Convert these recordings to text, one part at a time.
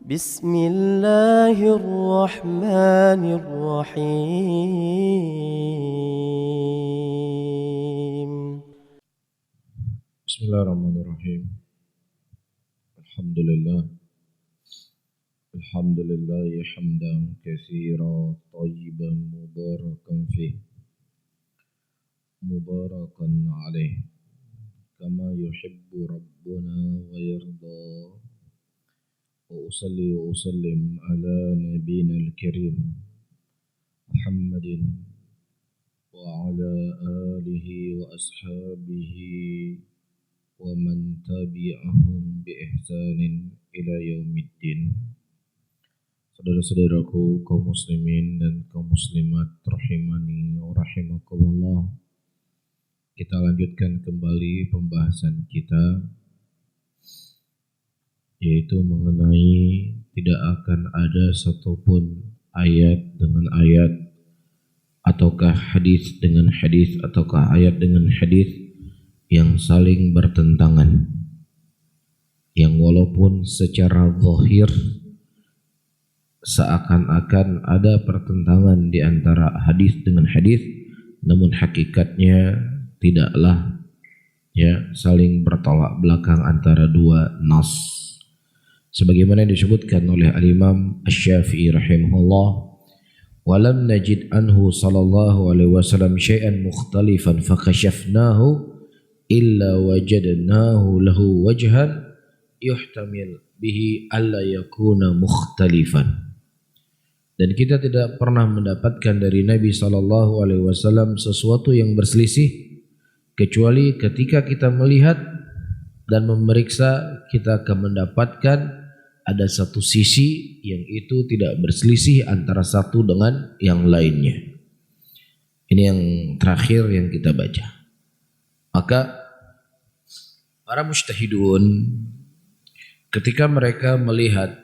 بسم الله الرحمن الرحيم. بسم الله الرحمن الرحيم. الحمد لله حمدا كثيرا طيبا مباركا فيه مباركا عليه كما يحب ربنا ويرضى. وأصلي وأسلم على نبينا الكريم محمد وعلى آله وأصحابه ومن tabi'ahum biihsanin ila yaumiddin. Saudara-saudaraku kaum muslimin dan kaum muslimat rahimani wa rahimakumullah. Kita lanjutkan kembali pembahasan kita, yaitu mengenai tidak akan ada satupun ayat dengan ayat, ataukah hadis dengan hadis, ataukah ayat dengan hadis yang saling bertentangan, yang walaupun secara zahir seakan-akan ada pertentangan di antara hadis dengan hadis, namun hakikatnya tidaklah saling bertolak belakang antara dua nas. Sebagaimana disebutkan oleh al-Imam Asy-Syafi'i rahimahullah, walam najid anhu sallallahu alaihi wasallam syai'an mukhtalifan fakashafnahu illa wajadnahu lahu wajhan yuhtamil bihi alla yakuna mukhtalifan. Dan kita tidak pernah mendapatkan dari Nabi sallallahu alaihi wasallam sesuatu yang berselisih, kecuali ketika kita melihat dan memeriksa, kita akan mendapatkan ada satu sisi yang itu tidak berselisih antara satu dengan yang lainnya. Ini yang terakhir yang kita baca. Maka para mujtahidun ketika mereka melihat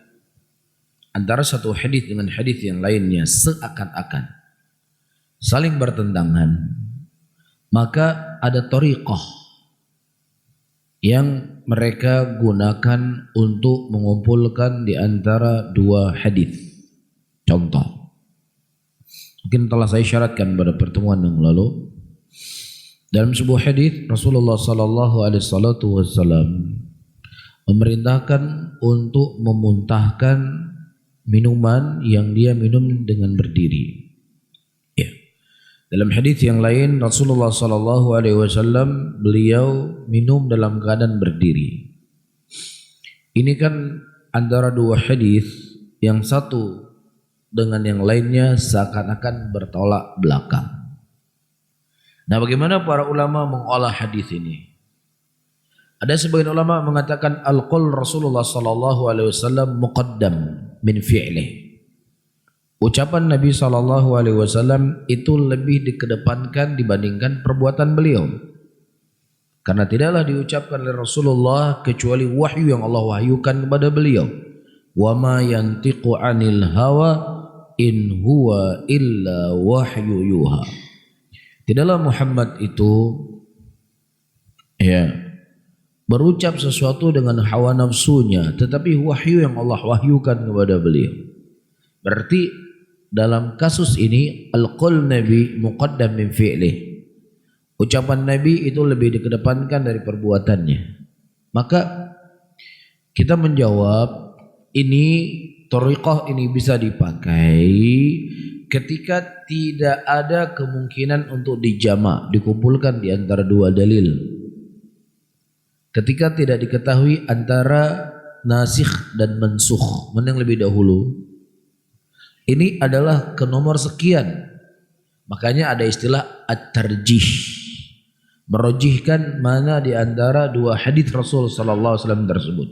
antara satu hadis dengan hadis yang lainnya seakan-akan saling bertentangan, maka ada thariqah yang mereka gunakan untuk mengumpulkan di antara dua hadis. Contoh, mungkin telah saya syaratkan pada pertemuan yang lalu, dalam sebuah hadis Rasulullah sallallahu alaihi wasallam memerintahkan untuk memuntahkan minuman yang dia minum dengan berdiri. Ya. Dalam hadis yang lain Rasulullah sallallahu alaihi wasallam beliau minum dalam keadaan berdiri. Ini kan antara dua hadis yang satu dengan yang lainnya seakan-akan bertolak belakang. Nah, bagaimana para ulama mengolah hadis ini? Ada sebagian ulama mengatakan al-qaul Rasulullah sallallahu alaihi wasallam muqaddam min fi'lih. Ucapan Nabi sallallahu alaihi wasallam itu lebih dikedepankan dibandingkan perbuatan beliau. Karena tidaklah diucapkan oleh Rasulullah kecuali wahyu yang Allah wahyukan kepada beliau. Wa ma yantiqu 'anil hawa in huwa illa wahyu yuha. Tidaklah Muhammad itu berucap sesuatu dengan hawa nafsunya, tetapi wahyu yang Allah wahyukan kepada beliau. Berarti dalam kasus ini al-qaul Nabi muqaddam min fi'lih. Ucapan Nabi itu lebih dikedepankan dari perbuatannya. Maka kita menjawab, ini thariqah ini bisa dipakai ketika tidak ada kemungkinan untuk dijamak, dikumpulkan di antara dua dalil. Ketika tidak diketahui antara nasikh dan mansukh, mana yang lebih dahulu. Ini adalah ke nomor sekian. Makanya ada istilah at-tarjih. Merojihkan mana di antara dua hadis Rasul sallallahu alaihi wasallam tersebut.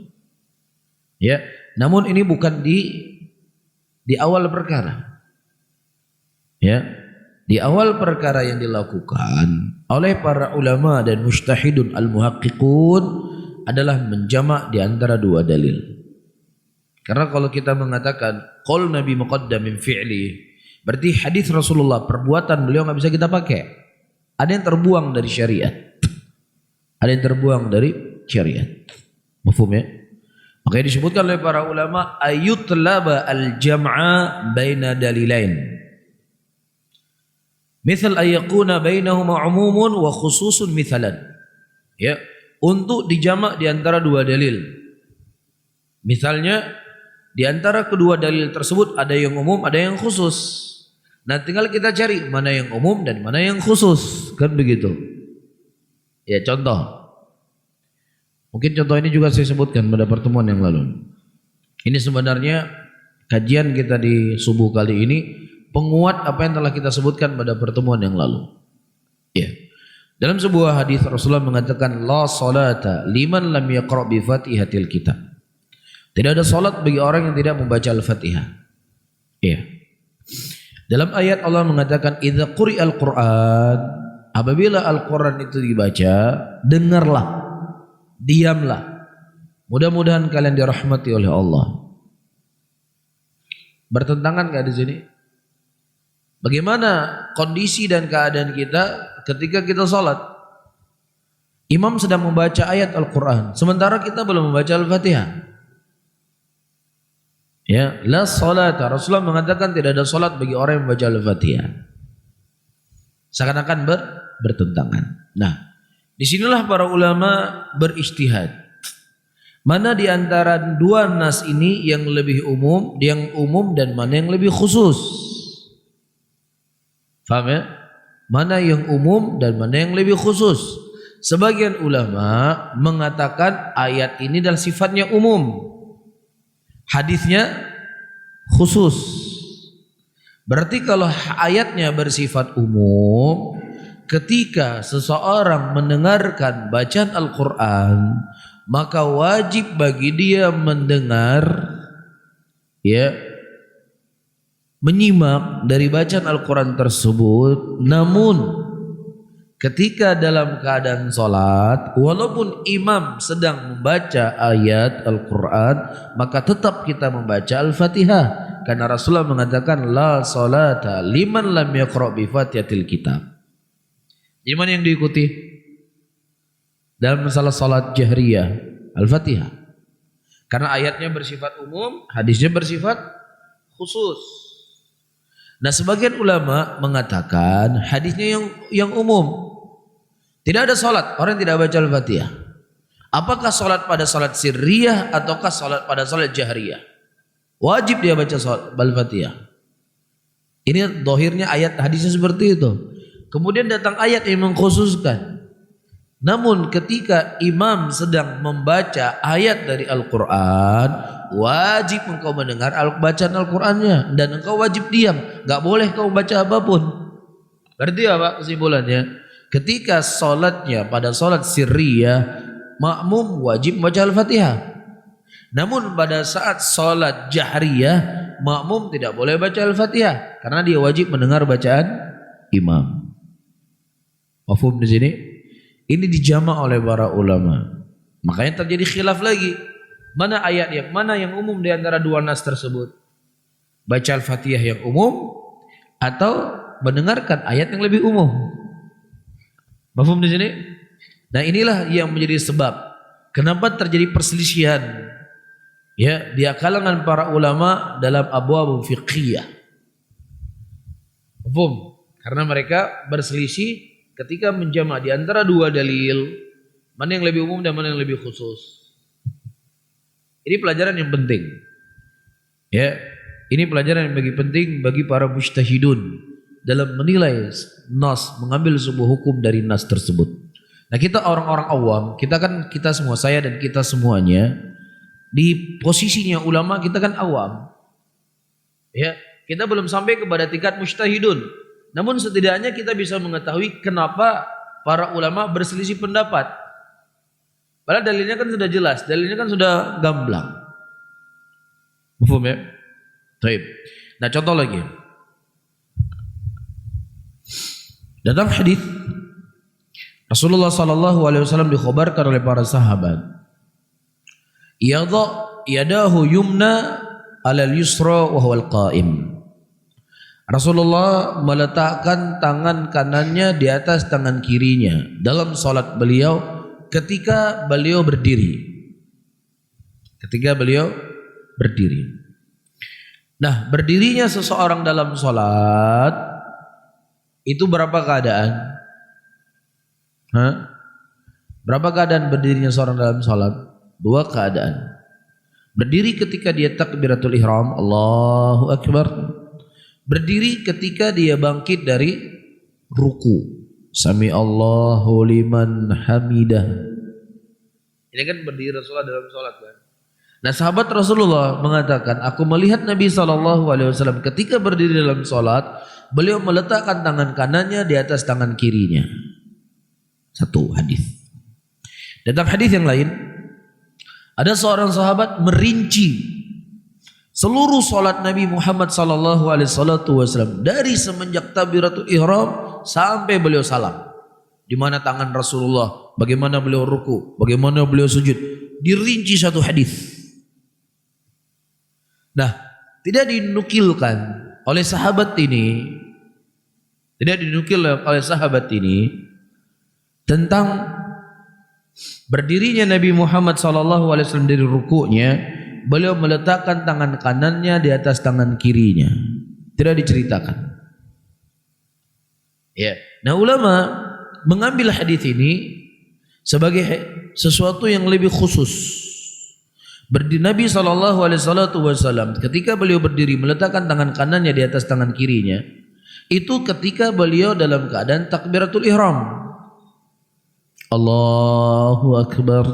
Ya, namun ini bukan di awal perkara. Ya, di awal perkara yang dilakukan oleh para ulama dan mujtahidun al-muhaqqiqun adalah menjamak di antara dua dalil. Karena kalau kita mengatakan qaul Nabi muqaddam min fi'li, berarti hadis Rasulullah, perbuatan beliau enggak bisa kita pakai. Ada yang terbuang dari syariat. Ada yang terbuang dari syariat. Mafhum ya? Makanya disebutkan oleh para ulama ayutlaba al-jam'a baina dalilain. Misal ayakuna bainahuma umumun wa khususun mithalan. Ya, untuk dijamak di antara dua dalil. Misalnya di antara kedua dalil tersebut ada yang umum, ada yang khusus. Nah, tinggal kita cari mana yang umum dan mana yang khusus, kan begitu. Ya, contoh. Mungkin contoh ini juga saya sebutkan pada pertemuan yang lalu. Ini sebenarnya kajian kita di subuh kali ini penguat apa yang telah kita sebutkan pada pertemuan yang lalu. Ya. Dalam sebuah hadis Rasulullah mengatakan la salata liman lam yaqra bi Fatihatil kitab. Tidak ada salat bagi orang yang tidak membaca Al-Fatihah. Ya. Dalam ayat Allah mengatakan idza quri'al Qur'an, apabila Al-Qur'an itu dibaca, dengarlah, diamlah. Mudah-mudahan kalian dirahmati oleh Allah. Bertentangan enggak di sini? Bagaimana kondisi dan keadaan kita ketika kita salat? Imam sedang membaca ayat Al-Qur'an, sementara kita belum membaca Al-Fatihah. Ya, la salata. Rasulullah mengatakan tidak ada salat bagi orang yang membaca Al-Fatihah. Seakan-akan bertentangan. Nah, disinilah para ulama berijtihad. Mana di antara dua nas ini yang lebih umum, dan mana yang lebih khusus? Faham ya? Mana yang umum dan mana yang lebih khusus? Sebagian ulama mengatakan ayat ini adalah sifatnya umum, hadisnya khusus. Berarti kalau ayatnya bersifat umum, ketika seseorang mendengarkan bacaan Al-Quran, maka wajib bagi dia mendengar, ya, menyimak dari bacaan Al-Quran tersebut. Namun ketika dalam keadaan salat, walaupun imam sedang membaca ayat Al-Quran, maka tetap kita membaca Al-Fatihah, karena Rasulullah mengatakan la salata liman lam yaqra bi Fatihatil kitab. Jadi mana yang diikuti dalam masalah salat jahriyah? Al-Fatihah, karena ayatnya bersifat umum, hadisnya bersifat khusus. Nah, sebagian ulama mengatakan hadisnya yang umum. Tidak ada salat orang yang tidak baca Al-Fatihah. Apakah salat pada salat sirriyah ataukah salat pada salat jahriyah? Wajib dia baca salat Al-Fatihah. Ini zahirnya ayat hadisnya seperti itu. Kemudian datang ayat yang mengkhususkan. Namun ketika imam sedang membaca ayat dari Al-Quran, wajib engkau mendengar bacaan Al-Qurannya dan engkau wajib diam, gak boleh kau baca apapun. Berarti apa kesimpulannya? Ketika solatnya pada solat sirriyah, makmum wajib membaca Al-Fatihah. Namun pada saat solat jahriyah, makmum tidak boleh baca Al-Fatihah karena dia wajib mendengar bacaan imam. Mafhum di sini? Ini dijamak oleh para ulama. Makanya terjadi khilaf lagi. Mana ayat mana yang umum di antara dua nas tersebut? Baca Al-Fatihah yang umum atau mendengarkan ayat yang lebih umum? Mafhum di sini? Nah, inilah yang menjadi sebab kenapa terjadi perselisihan, ya, di kalangan para ulama dalam abwab fiqhiyah. Mafhum? Karena mereka berselisih ketika menjamak di antara dua dalil, mana yang lebih umum dan mana yang lebih khusus. Ini pelajaran yang penting. Ya, ini pelajaran yang penting bagi para mujtahidun dalam menilai nas, mengambil sebuah hukum dari nas tersebut. Nah, kita orang-orang awam, kita semua, saya dan kita semuanya di posisinya ulama, kita kan awam. Ya, kita belum sampai kepada tingkat mujtahidun. Namun setidaknya kita bisa mengetahui kenapa para ulama berselisih pendapat. Padahal dalilnya kan sudah jelas, dalilnya kan sudah gamblang. Mafhum ya? Baik. Nah, contoh lagi. Dalam hadis Rasulullah sallallahu alaihi wasallam dikhabarkan oleh para sahabat, yadahu yumna alal yusra wa huwal qa'im. Rasulullah meletakkan tangan kanannya di atas tangan kirinya dalam salat beliau ketika beliau berdiri. ketika beliau berdiri. Nah, berdirinya seseorang dalam sholat itu berapa keadaan? Berapa keadaan berdirinya seorang dalam sholat? 2 keadaan. Berdiri ketika dia takbiratul ihram, Allahu Akbar. Berdiri ketika dia bangkit dari ruku, Sami Allahu liman hamidah. Ini kan berdiri Rasulullah dalam sholat kan. Nah, sahabat Rasulullah mengatakan, aku melihat Nabi SAW ketika berdiri dalam sholat, beliau meletakkan tangan kanannya di atas tangan kirinya. Satu hadis. Dalam hadis yang lain, ada seorang sahabat merinci seluruh sholat Nabi Muhammad SAW dari semenjak takbiratul ihram sampai beliau salam. Di mana tangan Rasulullah, bagaimana beliau ruku, bagaimana beliau sujud, dirinci satu hadis. Nah, tidak dinukilkan oleh sahabat ini, tentang berdirinya Nabi Muhammad SAW dari rukunya, beliau meletakkan tangan kanannya di atas tangan kirinya. Tidak diceritakan. Ya. Nah, ulama mengambil hadis ini sebagai sesuatu yang lebih khusus. Nabi SAW ketika beliau berdiri meletakkan tangan kanannya di atas tangan kirinya, itu ketika beliau dalam keadaan takbiratul ihram. Allahu Akbar.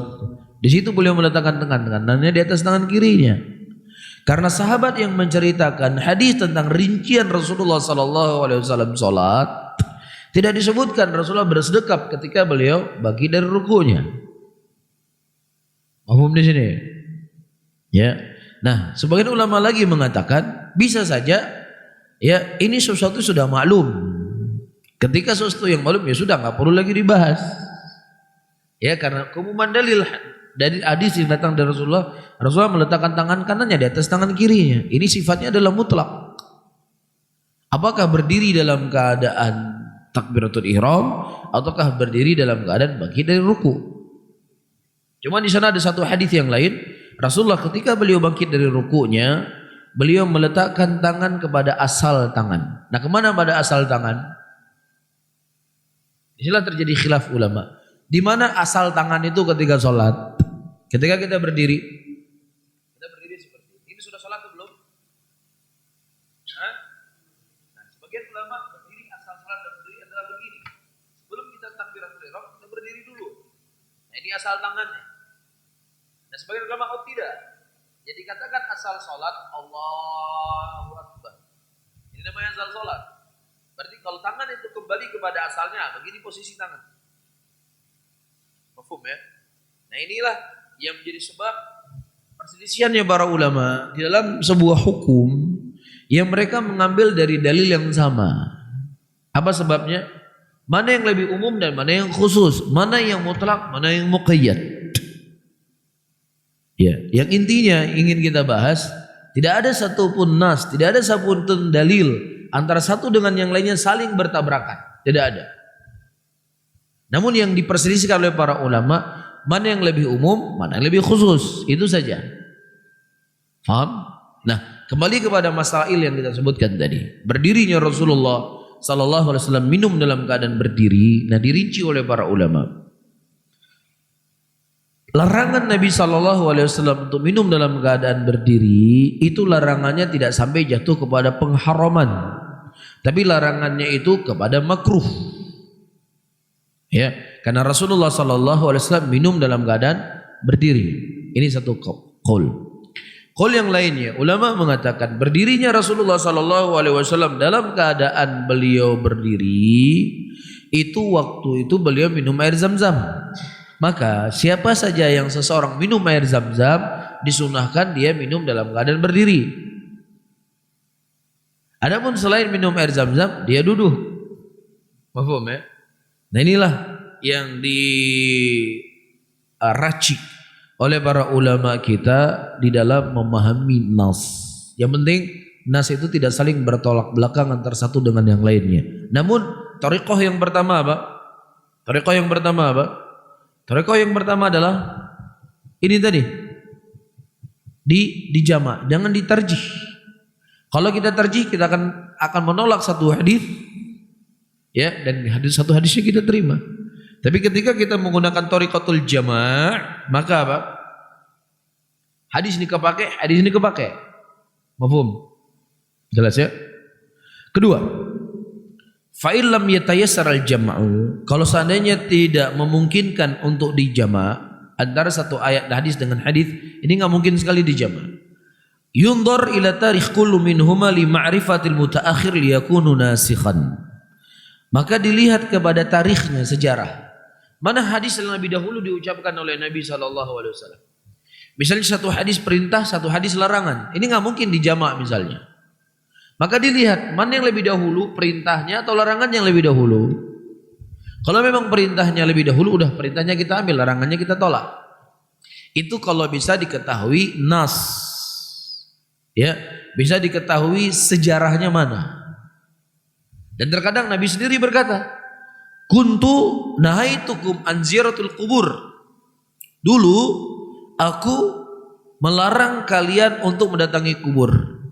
Di situ beliau meletakkan tangan kanannya di atas tangan kirinya. Karena sahabat yang menceritakan hadis tentang rincian Rasulullah SAW salat, tidak disebutkan Rasulullah bersedekap ketika beliau bangkit dari rukunya. Paham di sini? Ya. Nah, sebagian ulama lagi mengatakan bisa saja ya ini sesuatu sudah maklum. Ketika sesuatu yang maklum ya sudah nggak perlu lagi dibahas. Ya, karena keumuman dalil dari hadis yang datang dari Rasulullah meletakkan tangan kanannya di atas tangan kirinya. Ini sifatnya adalah mutlak. Apakah berdiri dalam keadaan takbiratul ihram ataukah berdiri dalam keadaan bangkit dari ruku? Cuma di sana ada satu hadis yang lain, Rasulullah ketika beliau bangkit dari rukunya, beliau meletakkan tangan kepada asal tangan. Nah, kemana pada asal tangan? Disinilah terjadi khilaf ulama. Di mana asal tangan itu ketika sholat? Ketika kita berdiri seperti ini. Ini sudah sholat atau belum? Nah, sebagian ulama berdiri asal sholat dan berdiri adalah begini. Sebelum kita takbiratul ihram, kita berdiri dulu. Nah, ini asal tangannya. Nah, sebagian ulama tidak. Jadi katakan asal sholat Allahu Akbar. Ini namanya asal sholat. Berarti kalau tangan itu kembali kepada asalnya, begini posisi tangan. Mafhum ya? Nah, inilah yang menjadi sebab perselisihannya para ulama di dalam sebuah hukum yang mereka mengambil dari dalil yang sama. Apa sebabnya? Mana yang lebih umum dan mana yang khusus? Mana yang mutlak, mana yang muqayyad? Ya, yang intinya ingin kita bahas, tidak ada satupun nas, tidak ada satupun dalil antara satu dengan yang lainnya saling bertabrakan. Tidak ada. Namun yang diperselisihkan oleh para ulama, mana yang lebih umum, mana yang lebih khusus, itu saja. Faham? Nah, kembali kepada masail yang kita sebutkan tadi. Berdirinya Rasulullah SAW minum dalam keadaan berdiri, nah dirinci oleh para ulama. Larangan Nabi SAW untuk minum dalam keadaan berdiri, itu larangannya tidak sampai jatuh kepada pengharaman, tapi larangannya itu kepada makruh. Ya, karena Rasulullah SAW minum dalam keadaan berdiri. Ini satu qaul. Qaul yang lainnya, ulama mengatakan berdirinya Rasulullah SAW dalam keadaan beliau berdiri itu waktu itu beliau minum air zam-zam. Maka siapa saja yang seseorang minum air zam-zam disunahkan dia minum dalam keadaan berdiri. Adapun selain minum air zam-zam dia duduk. Paham ya? Nah, inilah yang diracik oleh para ulama kita di dalam memahami nas. Yang penting nas itu tidak saling bertolak belakang antara satu dengan yang lainnya. Namun thariqah yang pertama apa? Thariqah yang pertama adalah ini tadi. di jama', jangan ditarjih. Kalau kita tarjih kita akan menolak satu hadis, ya, dan satu hadisnya kita terima. Tapi ketika kita menggunakan thariqatul jama', maka apa? Hadis ini kepakai. Mafhum? Jelas ya? Kedua, fa illam yatayassar al-jam'u, kalau seandainya tidak memungkinkan untuk dijama' antara satu ayat hadis dengan hadis, ini enggak mungkin sekali dijama'. Yunzar ila tarikh kullu minhuma li ma'rifatil mutaakhir liyakunu nasikhan. Maka dilihat kepada tarikhnya, sejarah. Mana hadis yang lebih dahulu diucapkan oleh Nabi SAW. Misalnya satu hadis perintah, satu hadis larangan. Ini nggak mungkin dijama' misalnya. Maka dilihat mana yang lebih dahulu, perintahnya atau larangan yang lebih dahulu. Kalau memang perintahnya lebih dahulu, udah perintahnya kita ambil, larangannya kita tolak. Itu kalau bisa diketahui nas. Ya, bisa diketahui sejarahnya mana. Dan terkadang Nabi sendiri berkata, kuntu nahaitukum an ziyaratul qubur. Dulu aku melarang kalian untuk mendatangi kubur.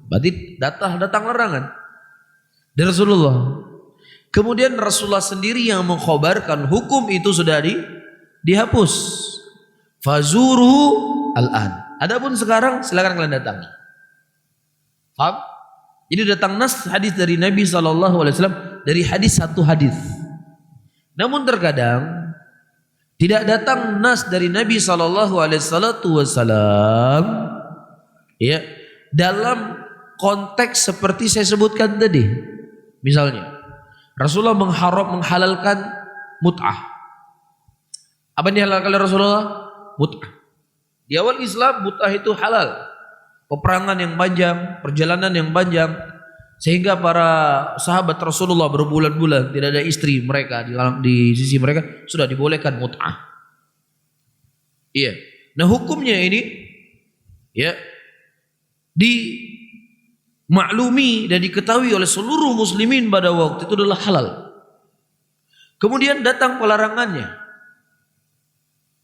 Berarti datang larangan dari Rasulullah. Kemudian Rasulullah sendiri yang mengkhabarkan hukum itu sudah dihapus. Fazuru al-an. Adapun sekarang silakan kalian datangi. Paham? Jadi datang nas hadis dari Nabi SAW dari hadis satu hadis. Namun terkadang tidak datang nas dari Nabi SAW ya, dalam konteks seperti saya sebutkan tadi. Misalnya Rasulullah menghalalkan mut'ah. Apa yang dihalalkan oleh Rasulullah? Mut'ah. Di awal Islam mut'ah itu halal. Peperangan yang panjang, perjalanan yang panjang, sehingga para sahabat Rasulullah berbulan-bulan tidak ada istri mereka di sisi mereka, sudah dibolehkan mut'ah. Iya. Nah hukumnya ini ya dimaklumi dan diketahui oleh seluruh muslimin pada waktu itu adalah halal. Kemudian datang pelarangannya.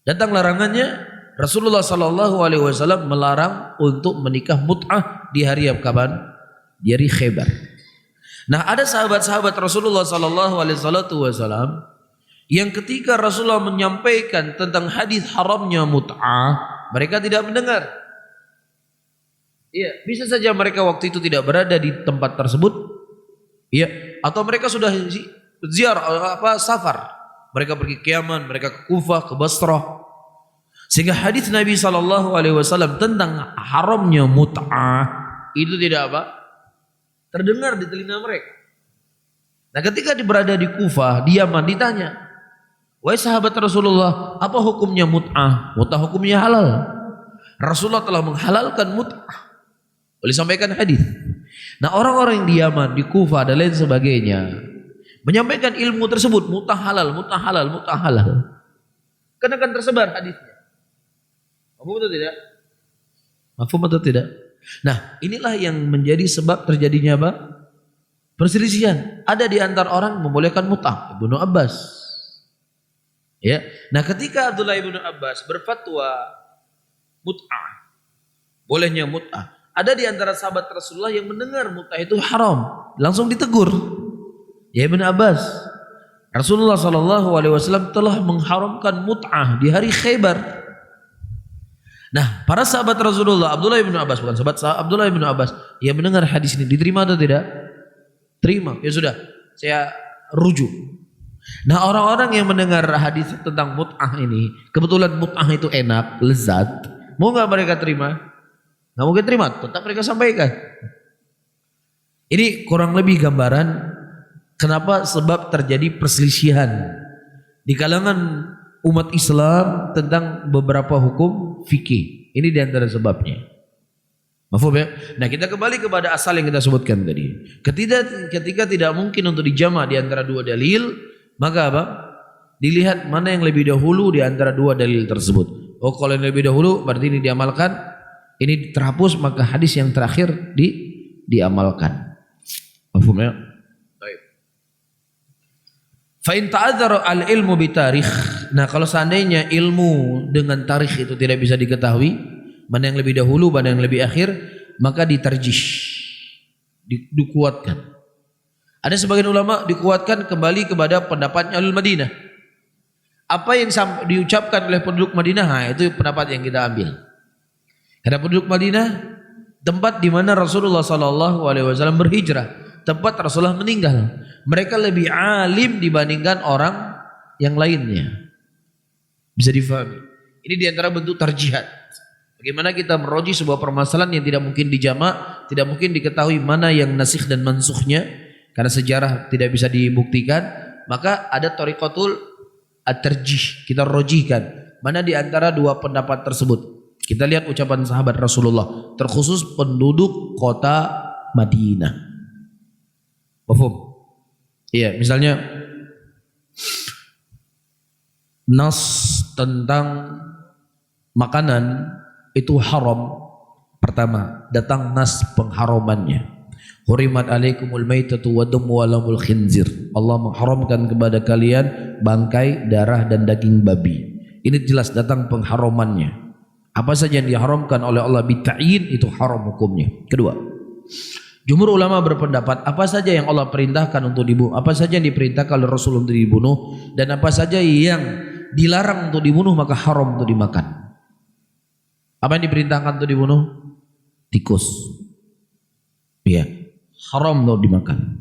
Datang larangannya, Rasulullah SAW melarang untuk menikah mut'ah di hari kapan? Di hari Khaybar. Nah, ada sahabat-sahabat Rasulullah SAW yang ketika Rasulullah menyampaikan tentang hadis haramnya mut'ah, mereka tidak mendengar. Iya, bisa saja mereka waktu itu tidak berada di tempat tersebut. Iya, atau mereka sudah safar. Mereka pergi ke Yaman, mereka ke Kufah, ke Basrah. Sehingga hadis Nabi SAW tentang haramnya mut'ah itu tidak terdengar di telinga mereka. Nah ketika berada di Kufah, di Yaman, ditanya, wahai sahabat Rasulullah, apa hukumnya mut'ah? Mut'ah hukumnya halal. Rasulullah telah menghalalkan mut'ah. Boleh sampaikan hadis. Nah orang-orang yang di Yaman, di Kufah dan lain sebagainya menyampaikan ilmu tersebut, mut'ah halal, mut'ah halal, mut'ah halal. Karena akan tersebar hadisnya. Mafhum atau tidak? Mafhum atau tidak? Nah, inilah yang menjadi sebab terjadinya apa? Perselisihan. Ada di antara orang membolehkan mut'ah, Ibnu Abbas. Ya. Nah, ketika Abdullah Ibnu Abbas berfatwa mut'ah, bolehnya mut'ah, ada di antara sahabat Rasulullah yang mendengar mut'ah itu haram, langsung ditegur. Ya Ibnu Abbas, Rasulullah SAW telah mengharamkan mut'ah di hari Khaybar. Nah, para sahabat Rasulullah, Abdullah bin Abbas, bukan sahabat Abdullah bin Abbas, yang mendengar hadis ini diterima atau tidak? Terima. Ya sudah, saya rujuk. Nah, orang-orang yang mendengar hadis tentang mut'ah ini, kebetulan mut'ah itu enak, lezat, mau nggak mereka terima? Nggak mungkin terima, tetap mereka sampaikan. Ini kurang lebih gambaran kenapa sebab terjadi perselisihan di kalangan umat Islam tentang beberapa hukum fikih. Ini diantara sebabnya. Mafhum ya? Nah kita kembali kepada asal yang kita sebutkan tadi. Ketika tidak mungkin untuk dijama' di antara dua dalil, maka apa? Dilihat mana yang lebih dahulu di antara dua dalil tersebut. Oh kalau yang lebih dahulu berarti ini diamalkan, ini terhapus, maka hadis yang terakhir diamalkan. Mafhum ya? Fa in ta'adzara al-ilmu bi tarikh. Nah, kalau seandainya ilmu dengan tarikh itu tidak bisa diketahui, mana yang lebih dahulu, mana yang lebih akhir, maka ditarjih, dikuatkan. Ada sebagian ulama dikuatkan kembali kepada pendapatnya Ahlul Madinah. Apa yang diucapkan oleh penduduk Madinah, nah, itu pendapat yang kita ambil. Karena penduduk Madinah tempat di mana Rasulullah SAW berhijrah, tempat Rasulullah meninggal. Mereka lebih alim dibandingkan orang yang lainnya. Bisa difahami. Ini diantara bentuk tarjihat. Bagaimana kita meroji sebuah permasalahan yang tidak mungkin dijamak, tidak mungkin diketahui mana yang nasikh dan mansukhnya, karena sejarah tidak bisa dibuktikan. Maka ada thariqatul at-tarjih, kita rojihkan mana di antara dua pendapat tersebut. Kita lihat ucapan sahabat Rasulullah, terkhusus penduduk kota Madinah. Paham? Iya, misalnya nas tentang makanan itu haram. Pertama, datang nas pengharamannya. Hurimat alaikumul maitatu waddamu walamul khinzir. Allah mengharamkan kepada kalian bangkai, darah dan daging babi. Ini jelas datang pengharamannya. Apa saja yang diharamkan oleh Allah bita'yin itu haram hukumnya. Kedua, jumhur ulama berpendapat apa saja yang Allah perintahkan untuk dibunuh, apa saja yang diperintahkan oleh Rasul untuk dibunuh, dan apa saja yang dilarang untuk dibunuh maka haram untuk dimakan. Apa yang diperintahkan untuk dibunuh? Tikus. Iya, haram untuk dimakan.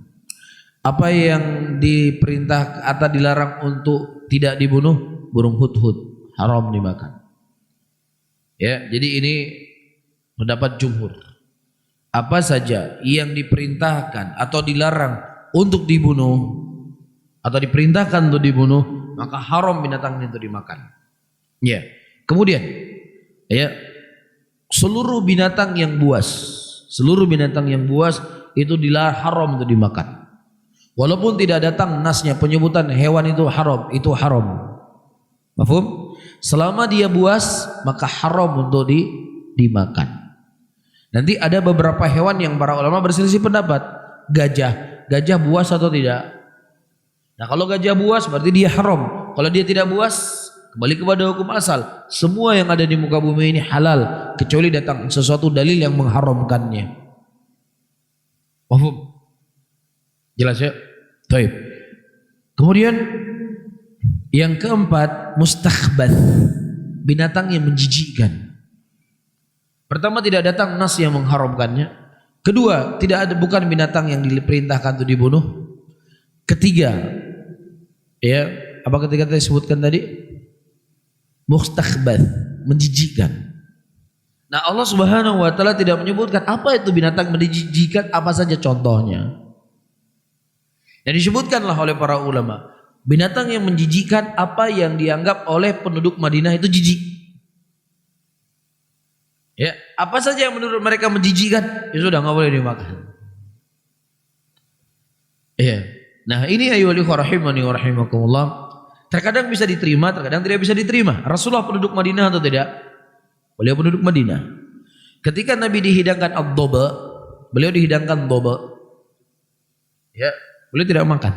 Apa yang diperintah atau dilarang untuk tidak dibunuh? Burung hudhud, haram dimakan. Ya, jadi ini pendapat jumhur. Apa saja yang diperintahkan atau dilarang untuk dibunuh atau diperintahkan untuk dibunuh, maka haram binatangnya itu dimakan. Ya. Kemudian, ya, seluruh binatang yang buas itu dilarang, haram untuk dimakan. Walaupun tidak datang nasnya penyebutan hewan itu haram, itu haram. Mafhum? Selama dia buas maka haram untuk dimakan. Nanti ada beberapa hewan yang para ulama berselisih pendapat. Gajah buas atau tidak? Nah, kalau gajah buas berarti dia haram. Kalau dia tidak buas, kembali kepada hukum asal. Semua yang ada di muka bumi ini halal kecuali datang sesuatu dalil yang mengharamkannya. Mafhum? Jelas ya? Baik. Kemudian yang keempat, mustakhbath, binatang yang menjijikkan. Pertama, tidak datang nas yang mengharamkannya. Kedua, bukan binatang yang diperintahkan untuk dibunuh. Ketiga, ya, apa ketiga tadi sebutkan tadi? Mustakhbath, menjijikkan. Nah, Allah Subhanahu wa taala tidak menyebutkan apa itu binatang menjijikkan, apa saja contohnya. Dan disebutkanlah oleh para ulama, binatang yang menjijikkan apa yang dianggap oleh penduduk Madinah itu jijik. Ya, apa saja yang menurut mereka menjijikkan, ya sudah nggak boleh dimakan. Ya. Nah, ini ayyuhal rahimani wa rahimakumullah. Terkadang bisa diterima, terkadang tidak bisa diterima. Rasulullah penduduk Madinah atau tidak? Beliau penduduk Madinah. Ketika Nabi dihidangkan ad-dhaba, beliau dihidangkan dhaba. Ya, beliau tidak makan.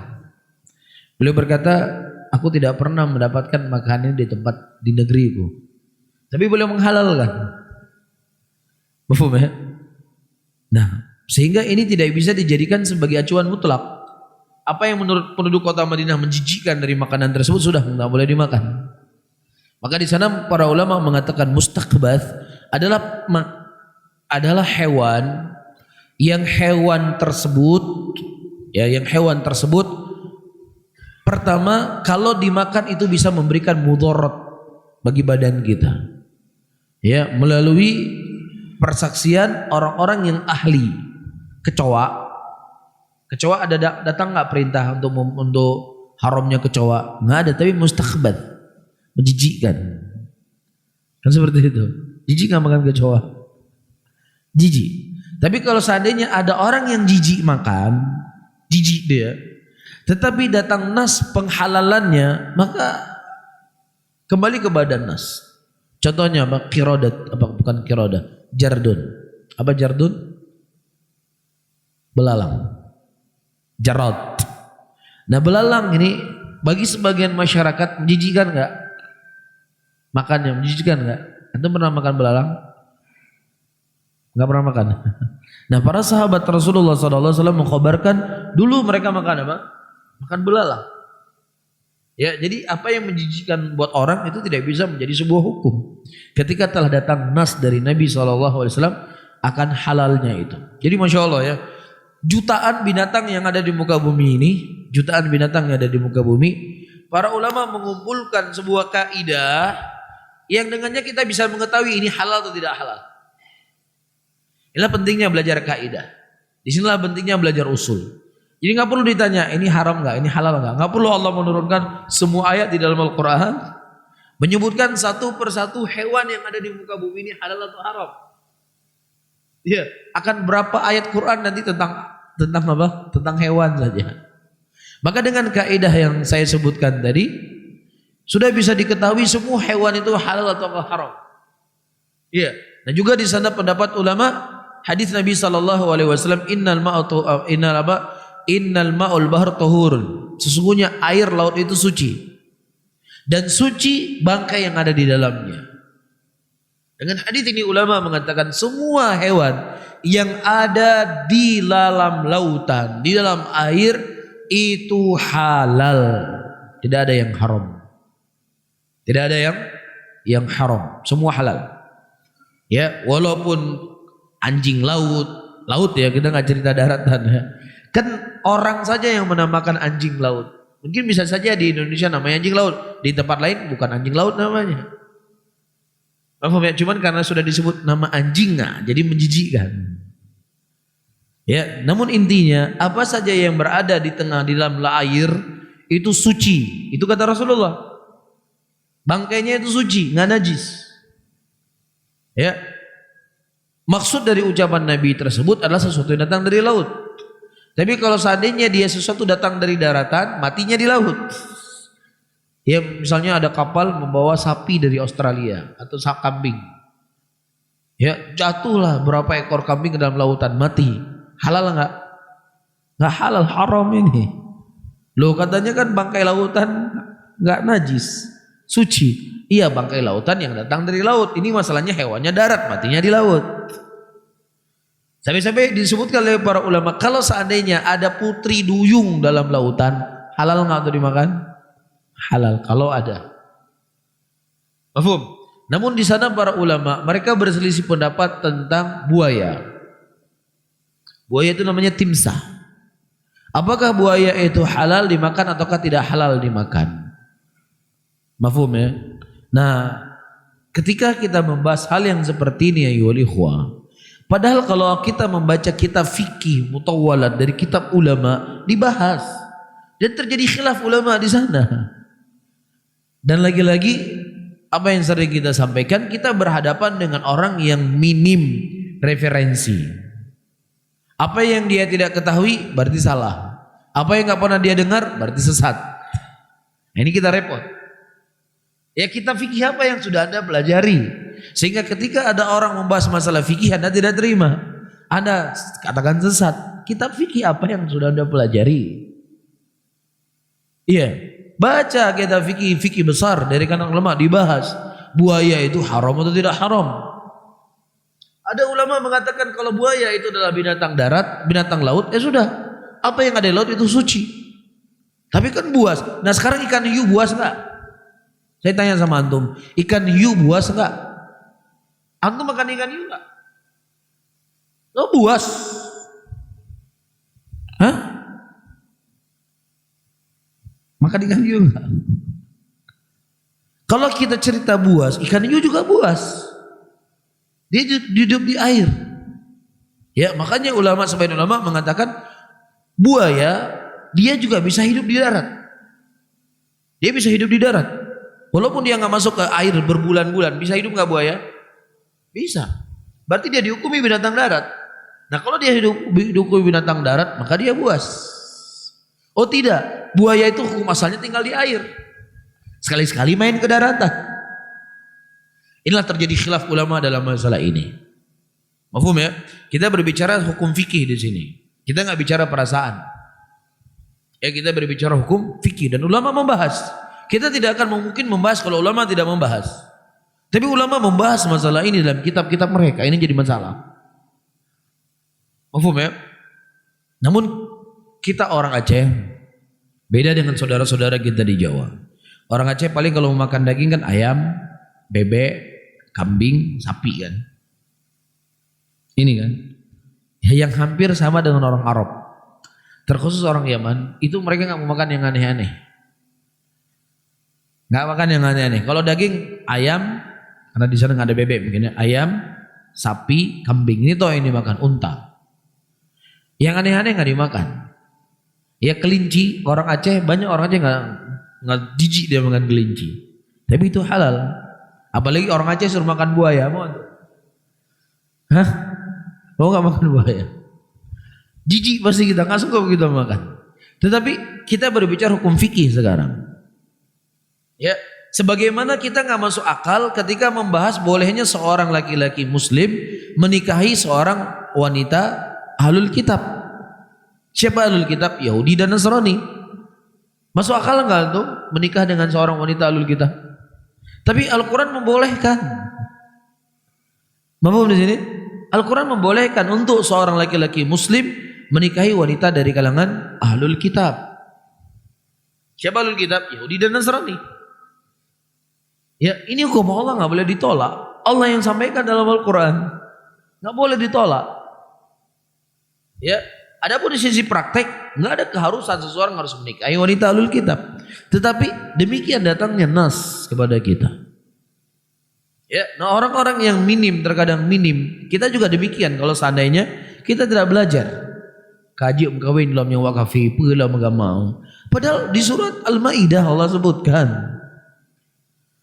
Beliau berkata, aku tidak pernah mendapatkan makanan di tempat di negeriku. Tapi beliau menghalalkan. Mafhum ya? Nah, sehingga ini tidak bisa dijadikan sebagai acuan mutlak. Apa yang menurut penduduk kota Madinah menjijikkan dari makanan tersebut sudah tidak boleh dimakan. Maka di sana para ulama mengatakan mustakhbath adalah hewan yang hewan tersebut pertama, kalau dimakan itu bisa memberikan mudarat bagi badan kita. Ya, melalui persaksian orang-orang yang ahli. Kecoa ada datang nggak perintah untuk haramnya kecoa? Nggak ada, tapi mustakhbath, menjijikkan. Kan seperti itu. Jijik nggak makan kecoa? Jijik. Tapi kalau seandainya ada orang yang jijik makan, jijik dia, tetapi datang nas penghalalannya, maka kembali ke badan nas. Contohnya apa? Bukan kirodat, jardun. Apa jardun? Belalang. Jarad. Nah, belalang ini bagi sebagian masyarakat menjijikkan enggak? Makannya menjijikkan enggak? Antum pernah makan belalang? Nggak pernah makan. Nah, para sahabat Rasulullah SAW mengkhabarkan dulu mereka makan apa? Makan belalang. Ya, jadi apa yang menjijikkan buat orang itu tidak bisa menjadi sebuah hukum. Ketika telah datang nas dari Nabi SAW akan halalnya itu. Jadi masya Allah ya, jutaan binatang yang ada di muka bumi ini, jutaan binatang yang ada di muka bumi, para ulama mengumpulkan sebuah kaidah yang dengannya kita bisa mengetahui ini halal atau tidak halal. Inilah pentingnya belajar kaidah. Disinilah pentingnya belajar usul. Jadi nggak perlu ditanya ini haram nggak, ini halal nggak. Nggak perlu Allah menurunkan semua ayat di dalam Al-Quran menyebutkan satu persatu hewan yang ada di muka bumi ini halal atau haram. Ya, akan berapa ayat Quran nanti tentang apa? Tentang hewan saja. Maka dengan kaidah yang saya sebutkan tadi sudah bisa diketahui semua hewan itu halal atau haram. Iya. Dan juga di sana pendapat ulama hadis Nabi SAW innal ma'ul bahr tahurun. Sesungguhnya air laut itu suci. Dan suci bangkai yang ada di dalamnya. Dengan hadis ini ulama mengatakan semua hewan yang ada di dalam lautan, di dalam air itu halal. Tidak ada yang haram. Tidak ada yang haram. Semua halal. Ya, walaupun anjing laut ya, kita nggak cerita daratan ya. Kan orang saja yang menamakan anjing laut. Mungkin bisa saja di Indonesia namanya anjing laut, di tempat lain bukan anjing laut namanya. Ya? Cuman karena sudah disebut nama anjing jadi menjijikkan. Ya, namun intinya apa saja yang berada di dalam air itu suci. Itu kata Rasulullah. Bangkainya itu suci, nggak najis. Ya, maksud dari ucapan Nabi tersebut adalah sesuatu yang datang dari laut. Tapi kalau seandainya dia sesuatu datang dari daratan, matinya di laut. Ya, misalnya ada kapal membawa sapi dari Australia atau kambing. Ya, jatuhlah berapa ekor kambing ke dalam lautan, mati. Halal enggak? Enggak halal, haram ini. Loh, katanya kan bangkai lautan enggak najis, suci. Iya, bangkai lautan yang datang dari laut. Ini masalahnya hewannya darat, matinya di laut. Sampai-sampai disebutkan oleh para ulama, kalau seandainya ada putri duyung dalam lautan, halal nggak untuk dimakan? Halal kalau ada. Paham? Namun di sana para ulama mereka berselisih pendapat tentang buaya. Buaya itu namanya timsah. Apakah buaya itu halal dimakan ataukah tidak halal dimakan? Mafhum ya? Nah, ketika kita membahas hal yang seperti ini ya ikhwah, padahal kalau kita membaca kitab fikih mutawwalat dari kitab ulama dibahas dan terjadi khilaf ulama di sana. Dan lagi-lagi apa yang sering kita sampaikan, kita berhadapan dengan orang yang minim referensi. Apa yang dia tidak ketahui berarti salah. Apa yang nggak pernah dia dengar berarti sesat. Nah, ini kita repot. Ya, kita fikih apa yang sudah Anda pelajari. Sehingga ketika ada orang membahas masalah fikih Anda tidak terima. Anda katakan sesat. Kitab fikih apa yang sudah Anda pelajari. Iya, baca kitab fikih besar dari kalangan ulama dibahas. Buaya itu haram atau tidak haram. Ada ulama mengatakan kalau buaya itu adalah binatang darat, binatang laut, ya sudah. Apa yang ada di laut itu suci. Tapi kan buas. Nah sekarang ikan hiu buas enggak? Saya tanya sama antum, ikan hiu buas enggak? Antum makan ikan hiu enggak? Lo buas? Hah? Makan ikan hiu enggak? Kalau kita cerita buas, ikan hiu juga buas. Dia hidup di air. Ya, makanya sebagian ulama mengatakan buaya dia juga bisa hidup di darat. Dia bisa hidup di darat. Walaupun dia nggak masuk ke air berbulan-bulan, bisa hidup nggak buaya? Bisa. Berarti dia dihukumi binatang darat. Nah kalau dia dihukumi binatang darat, maka dia buas. Oh tidak, buaya itu hukum asalnya tinggal di air. Sekali-sekali main ke daratan. Inilah terjadi khilaf ulama dalam masalah ini. Mafhum ya? Kita berbicara hukum fikih di sini. Kita nggak bicara perasaan. Ya, kita berbicara hukum fikih dan ulama membahas. Kita tidak akan mungkin membahas kalau ulama tidak membahas. Tapi ulama membahas masalah ini dalam kitab-kitab mereka. Ini jadi masalah. Mafhum ya? Namun kita orang Aceh beda dengan saudara-saudara kita di Jawa. Orang Aceh paling kalau mau makan daging kan ayam, bebek, kambing, sapi kan. Ini kan. Yang hampir sama dengan orang Arab. Terkhusus orang Yaman, itu mereka nggak mau makan yang aneh-aneh. Nggak makan yang aneh-aneh. Kalau daging ayam, karena di sana nggak ada bebek, mungkin ayam, sapi, kambing ini toh yang dimakan, unta. Yang aneh-aneh nggak dimakan. Ya kelinci, orang Aceh banyak orang Aceh nggak jijik dia makan kelinci. Tapi itu halal. Apalagi orang Aceh suruh makan buaya, mau? Hah? Mau nggak makan buaya? Jijik pasti kita nggak suka kita makan. Tetapi kita berbicara hukum fikih sekarang. Ya, sebagaimana kita nggak masuk akal ketika membahas bolehnya seorang laki-laki Muslim menikahi seorang wanita ahlul kitab. Siapa ahlul kitab? Yahudi dan Nasrani. Masuk akal nggak tuh menikah dengan seorang wanita ahlul kitab? Tapi Al-Quran membolehkan. Maaf di sini, Al-Quran membolehkan untuk seorang laki-laki Muslim menikahi wanita dari kalangan ahlul kitab. Siapa ahlul kitab? Yahudi dan Nasrani. Ya, ini hukum Allah nggak boleh ditolak. Allah yang sampaikan dalam Al-Quran, nggak boleh ditolak. Ya, adapun di sisi praktek nggak ada keharusan seseorang harus menikahi wanita ahlul kitab. Tetapi demikian datangnya nas kepada kita. Ya, nah orang-orang yang minim terkadang minim, kita juga demikian. Kalau seandainya kita tidak belajar kaji kawin dalam yang wakafi, pula mengamau. Padahal di surat Al-Maidah Allah sebutkan.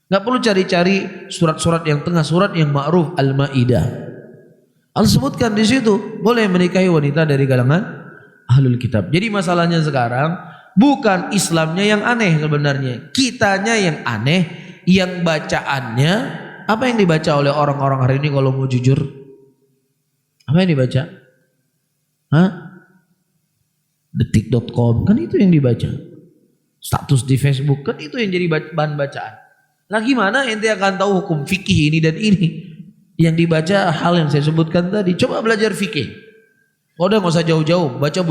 Nggak perlu cari-cari surat-surat yang tengah, surat yang ma'ruf Al-Maidah. Allah sebutkan di situ boleh menikahi wanita dari kalangan ahlul kitab. Jadi masalahnya sekarang bukan Islamnya yang aneh sebenarnya, kitanya yang aneh, yang bacaannya apa yang dibaca oleh orang-orang hari ini kalau mau jujur? Apa yang dibaca? Hah? Detik.com kan itu yang dibaca. Status di Facebook kan itu yang jadi bahan bacaan. Lah gimana ente akan tahu hukum fikih ini dan ini? Yang dibaca hal yang saya sebutkan tadi. Coba belajar fikih. Udah nggak usah jauh-jauh, baca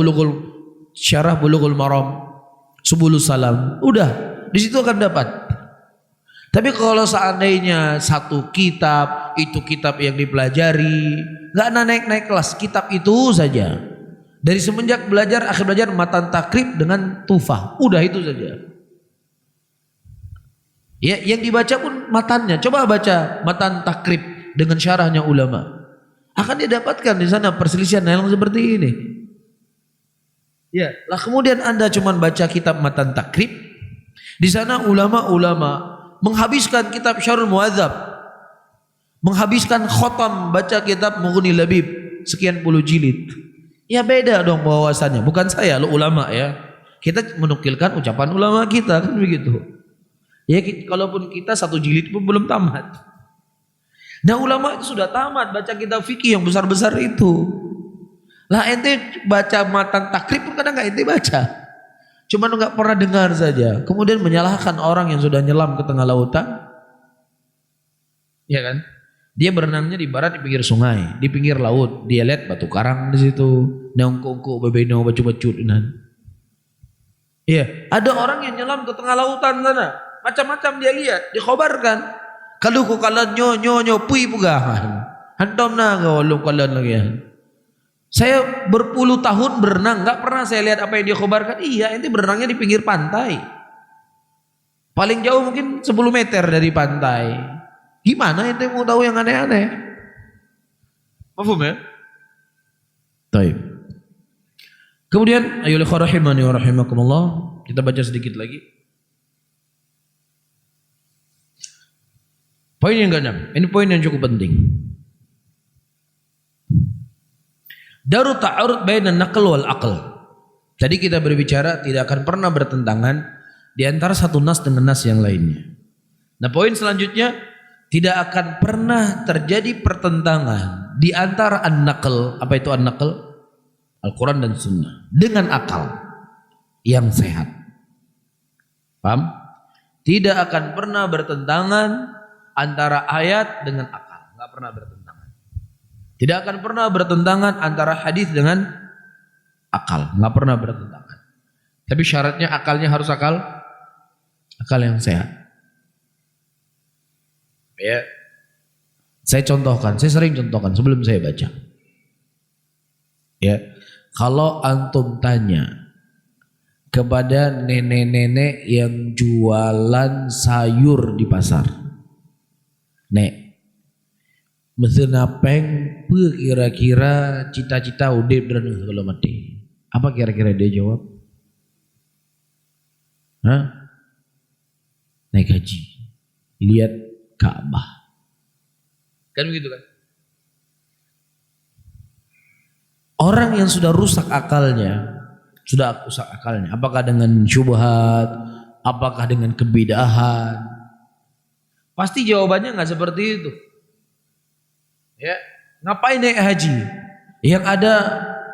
syarah Bulughul Maram, Subulus Salam. Udah, di situ akan dapat. Tapi kalau seandainya satu kitab, itu kitab yang dipelajari, nggak naik-naik kelas, kitab itu saja. Dari semenjak belajar, akhir belajar matan takrib dengan tufah, udah itu saja. Ya, yang dibaca pun matannya. Coba baca matan takrib dengan syarahnya ulama. Akan didapatkan di sana perselisihan yang seperti ini. Ya, lah kemudian Anda cuma baca kitab matan takrib. Di sana ulama-ulama menghabiskan kitab Syarhul Muhadzab, menghabiskan khotam baca kitab Mughni Labib sekian puluh jilid. Ya beda dong bawasannya. Bukan saya, lo ulama ya. Kita menukilkan ucapan ulama kita kan begitu. Ya kalaupun kita satu jilid pun belum tamat. Nah ulama itu sudah tamat baca kitab fikih yang besar-besar itu. Lah ente baca matan takrib pun kadang nggak ente baca. Cuma nggak pernah dengar saja. Kemudian menyalahkan orang yang sudah nyelam ke tengah lautan. Ya kan? Dia berenangnya di barat di pinggir sungai, di pinggir laut. Dia lihat batu karang di situ. Neongkongko bebeno bacu-bacu nan. Iya, ada orang yang nyelam ke tengah lautan sana. Macam-macam dia lihat, dikhabarkan. Kalau ku kalan nyo pui pugahan. Hantam na kalau kalan lagi. Saya berpuluh tahun berenang, nggak pernah saya lihat apa yang dia khabarkan. Iya, ente berenangnya di pinggir pantai. Paling jauh mungkin 10 meter dari pantai. Gimana ente mau tahu yang aneh-aneh? Paham ya? Baik. Kemudian ayyuhal rahimani wa rahimakumullah, kita baca sedikit lagi. Poin yang ke-6, ini poin yang cukup penting. Daru ta'arud bainan naql wal aql. Tadi kita berbicara tidak akan pernah bertentangan di antara satu nas dengan nas yang lainnya. Nah, poin selanjutnya tidak akan pernah terjadi pertentangan di antara an-naql, apa itu an-naql? Al-Quran dan Sunnah dengan akal yang sehat. Paham? Tidak akan pernah bertentangan antara ayat dengan akal, nggak pernah bertentangan. Tidak akan pernah bertentangan antara hadis dengan akal, nggak pernah bertentangan. Tapi syaratnya akalnya harus akal yang sehat. Ya, saya sering contohkan sebelum saya baca. Ya, kalau antum tanya kepada nenek-nenek yang jualan sayur di pasar, nek, mesen apeng, kira-kira cita-cita udip dan kalau mati. Apa kira-kira dia jawab? Naik haji, lihat Ka'bah. Kan begitu kan? Orang yang sudah rusak akalnya, apakah dengan syubhat, apakah dengan kebidahan, pasti jawabannya nggak seperti itu. Ya, ngapain naik haji? Yang ada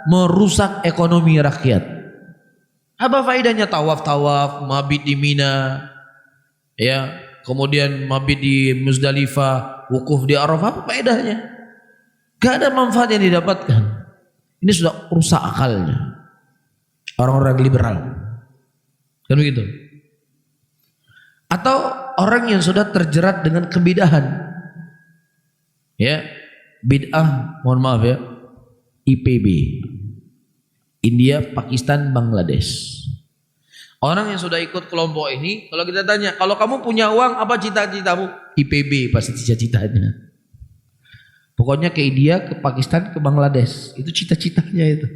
merusak ekonomi rakyat. Apa faedahnya tawaf, mabit di Mina, ya, kemudian mabit di Muzdalifah, wukuf di Arafah, apa faedahnya? Gak ada manfaat yang didapatkan. Ini sudah rusak akalnya orang-orang liberal, kan begitu? Atau orang yang sudah terjerat dengan kebidahan, ya, bid'ah, mohon maaf ya, IPB, India, Pakistan, Bangladesh. Orang yang sudah ikut kelompok ini, kalau kita tanya, kalau kamu punya uang, apa cita-citamu? IPB pasti cita-citanya. Pokoknya ke India, ke Pakistan, ke Bangladesh. Itu cita-citanya itu.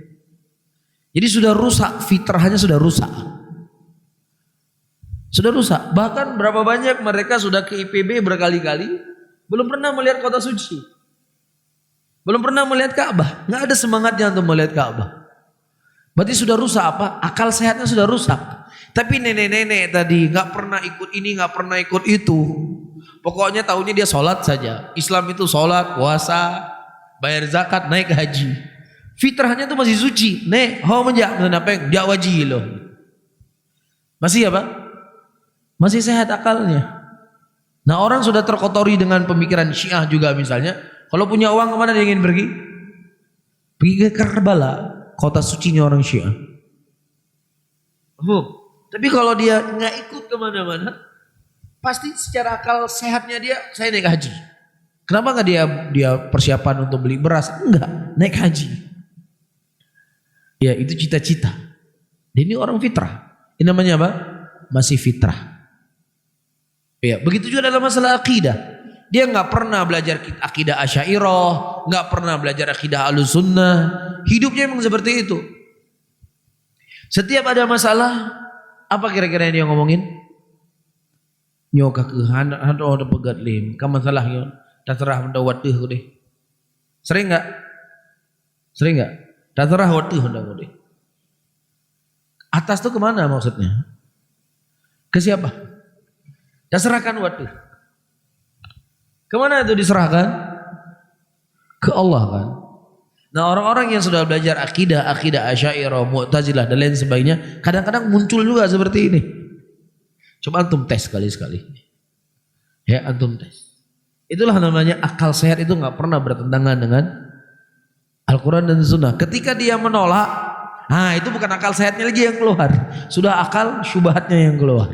Jadi sudah rusak, fitrahnya sudah rusak. Sudah rusak. Bahkan berapa banyak mereka sudah ke IPB berkali-kali, belum pernah melihat kota suci. Belum pernah melihat Ka'bah. Nggak ada semangatnya untuk melihat Ka'bah. Berarti sudah rusak apa? Akal sehatnya sudah rusak. Tapi nenek-nenek tadi nggak pernah ikut ini, nggak pernah ikut itu. Pokoknya tahunya dia sholat saja. Islam itu sholat, puasa, bayar zakat, naik haji. Fitrahnya itu masih suci. Nek, how menjak menapeng dia wajib loh. Masih apa? Masih sehat akalnya. Nah, orang sudah terkotori dengan pemikiran Syiah juga misalnya. Kalau punya uang kemana dia ingin pergi? Pergi ke Karbala, kota sucinya orang Syiah. Tapi kalau dia nggak ikut kemana-mana, pasti secara akal sehatnya dia, saya naik haji. Kenapa nggak dia persiapan untuk beli beras? Enggak, naik haji. Ya, itu cita-cita. Dan ini orang fitrah. Ini namanya apa? Masih fitrah. Ya, begitu juga dalam masalah akidah. Dia nggak pernah belajar akidah Asy'ariyah, nggak pernah belajar akidah Ahlussunnah. Hidupnya memang seperti itu. Setiap ada masalah, apa kira-kira yang dia ngomongin? Nyoka ke hando ada pegat lim, ka masalah yo, terserah benda wadih deh. Sering enggak? Terserah wadih benda deh. Atas tuh kemana maksudnya? Ke siapa? Terserahkan wadih. Kemana itu diserahkan? Ke Allah kan. Nah, orang-orang yang sudah belajar akidah Asy'ariyah, Mu'tazilah dan lain sebagainya, kadang-kadang muncul juga seperti ini. Coba antum tes sekali-sekali. Ya, antum tes. Itulah namanya akal sehat, itu nggak pernah bertentangan dengan Al-Quran dan Sunnah. Ketika dia menolak, itu bukan akal sehatnya lagi yang keluar. Sudah akal syubhatnya yang keluar.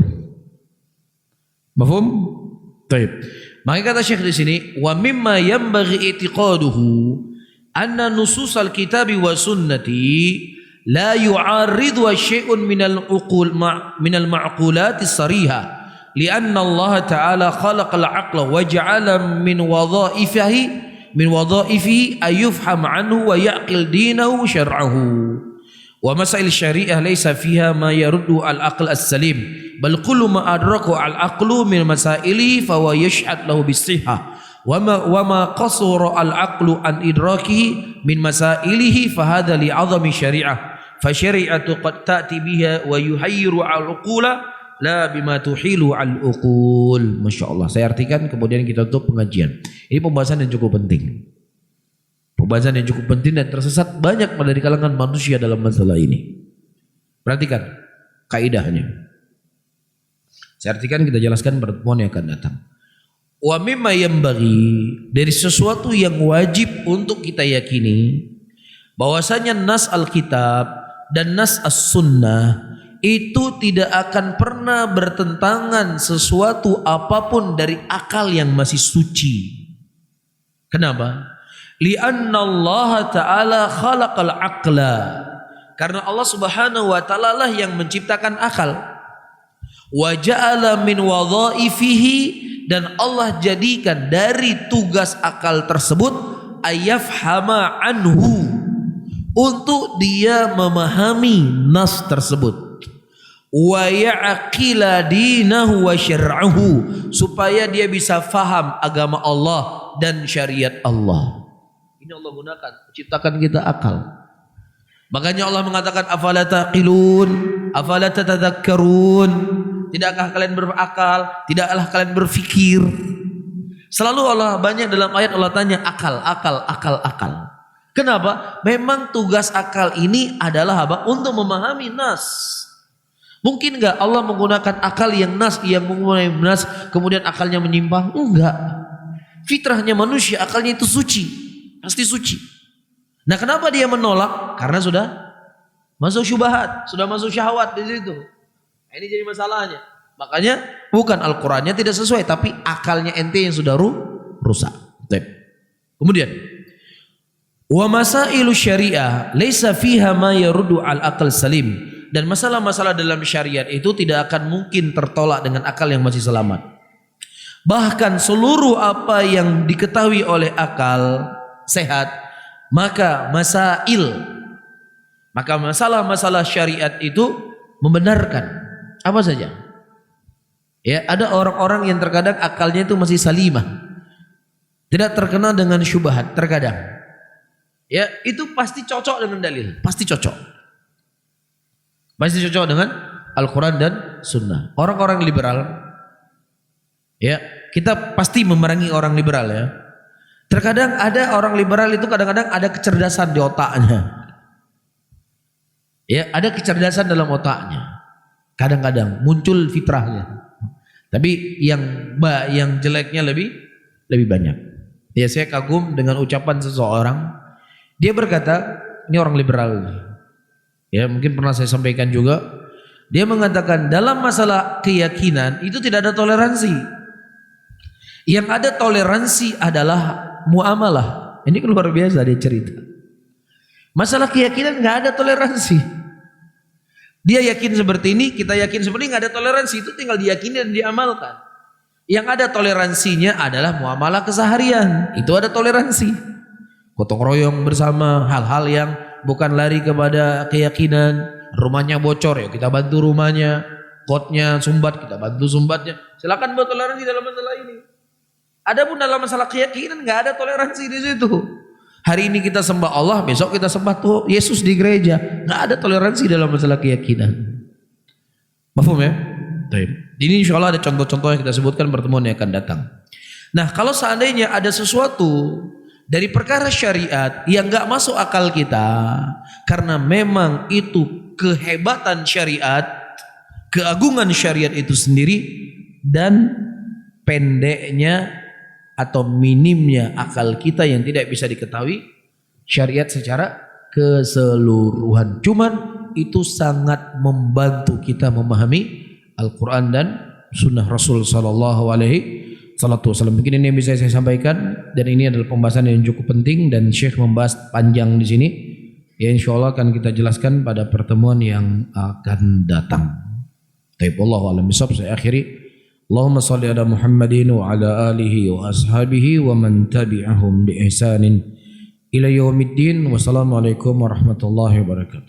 Mafhum? Baik. Maka kata Syekh di sini, wa mimma yanbaghi i'tiqaduhu anna nususal kitabi wa sunnati la yu'arridu syai'un minal ma'qulati as-sariha li'anna Allah ta'ala khalaqal 'aqla wa ja'ala min wadha'ifihi ayufham 'anhu wa ya'qil dinahu syar'ahu wa masail syari'ah laysa fiha ma yaruddu al-aql as-salim bal kullu ma adraku al-aqlu min masailihi fa huwa yashhad lahu bis-sihhah wa ma qasara al-aqlu an idrakihi min masailihi fa hadha li'azami syari'ah fa syari'atu qad ta'ti biha wa yuhayyiru al-uqula la bima tuhilu al-uqul. Masyaallah, saya artikan kemudian kita tutup pengajian. Ini pembahasan yang cukup penting. Pembahasan yang cukup penting dan tersesat banyak dari kalangan manusia dalam masalah ini. Perhatikan kaidahnya. Saya artikan, kita jelaskan pertemuan yang akan datang. Wa mimma yanbaghi, dari sesuatu yang wajib untuk kita yakini bahwasanya nas Alkitab dan nas as-sunnah itu tidak akan pernah bertentangan sesuatu apapun dari akal yang masih suci. Kenapa? Li'anna Allah Ta'ala khalaqal aqla, karena Allah Subhanahu wa Ta'ala lah yang menciptakan akal. Wa ja'ala min wadhaifihi, dan Allah jadikan dari tugas akal tersebut ayafhama anhu, untuk dia memahami nas tersebut, wa ya'qila dinahu wa syar'ahu, supaya dia bisa faham agama Allah dan syariat Allah. Ini Allah gunakan, menciptakan kita akal. Makanya Allah mengatakan afala taqilun, afala tatadhakkarun, tidakkah kalian berakal, tidaklah kalian berfikir. Selalu Allah banyak dalam ayat Allah tanya akal, akal, akal, akal. Kenapa? Memang tugas akal ini adalah apa? Untuk memahami nas. Mungkin enggak Allah menggunakan akal yang nas, yang menggunakan nas, kemudian akalnya menyimpang? Enggak. Fitrahnya manusia, akalnya itu suci, pasti suci. Nah, kenapa dia menolak? Karena sudah masuk syubhat, sudah masuk syahwat di situ. Nah, ini jadi masalahnya. Makanya bukan Al-Qur'annya tidak sesuai, tapi akalnya ente yang sudah rusak. Kemudian wa masailu syariah laisa fiha ma yaruddu al aql salim, dan masalah-masalah dalam syariat itu tidak akan mungkin tertolak dengan akal yang masih selamat. Bahkan seluruh apa yang diketahui oleh akal sehat, maka masalah-masalah syariat itu membenarkan apa saja. Ya, ada orang-orang yang terkadang akalnya itu masih salimah, tidak terkena dengan syubhat terkadang. Ya, itu pasti cocok dengan dalil, pasti cocok. Pasti cocok dengan Al-Quran dan Sunnah. Orang-orang liberal, ya, kita pasti memerangi orang liberal ya. Terkadang ada orang liberal itu kadang-kadang ada kecerdasan di otaknya. Ya, ada kecerdasan dalam otaknya. Kadang-kadang muncul fitrahnya. Tapi yang jeleknya lebih banyak. Ya, saya kagum dengan ucapan seseorang. Dia berkata, ini orang liberal. Ya, mungkin pernah saya sampaikan juga. Dia mengatakan dalam masalah keyakinan itu tidak ada toleransi. Yang ada toleransi adalah muamalah. Ini luar biasa dia cerita. Masalah keyakinan nggak ada toleransi. Dia yakin seperti ini, kita yakin seperti ini, nggak ada toleransi. Itu tinggal diyakini dan diamalkan. Yang ada toleransinya adalah muamalah keseharian. Itu ada toleransi. Gotong royong bersama, hal-hal yang bukan lari kepada keyakinan. Rumahnya bocor, ya kita bantu rumahnya. Kotnya sumbat, kita bantu sumbatnya. Silakan buat toleransi dalam masalah ini. Adapun dalam masalah keyakinan nggak ada toleransi di situ. Hari ini kita sembah Allah, besok kita sembah tuh Yesus di gereja. Nggak ada toleransi dalam masalah keyakinan. Mafhum ya? Baik. Ini insya Allah ada contoh-contoh yang kita sebutkan pertemuan yang akan datang. Nah, kalau seandainya ada sesuatu dari perkara syariat yang nggak masuk akal kita, karena memang itu kehebatan syariat, keagungan syariat itu sendiri, dan pendeknya atau minimnya akal kita yang tidak bisa diketahui syariat secara keseluruhan. Cuman itu sangat membantu kita memahami Al-Quran dan Sunnah Rasul Sallallahu Alaihi Wasallam. Mungkin ini yang bisa saya sampaikan, dan ini adalah pembahasan yang cukup penting dan Syekh membahas panjang di sini. Ya, insya Allah akan kita jelaskan pada pertemuan yang akan datang. Taib Allahu a'lam bishawab. Saya akhiri. Allahumma salli ala Muhammadin wa ala alihi wa ashabihi wa man tabi'ahum bi ihsanin ila yaumiddin. Wassalamualaikum warahmatullahi wabarakatuh.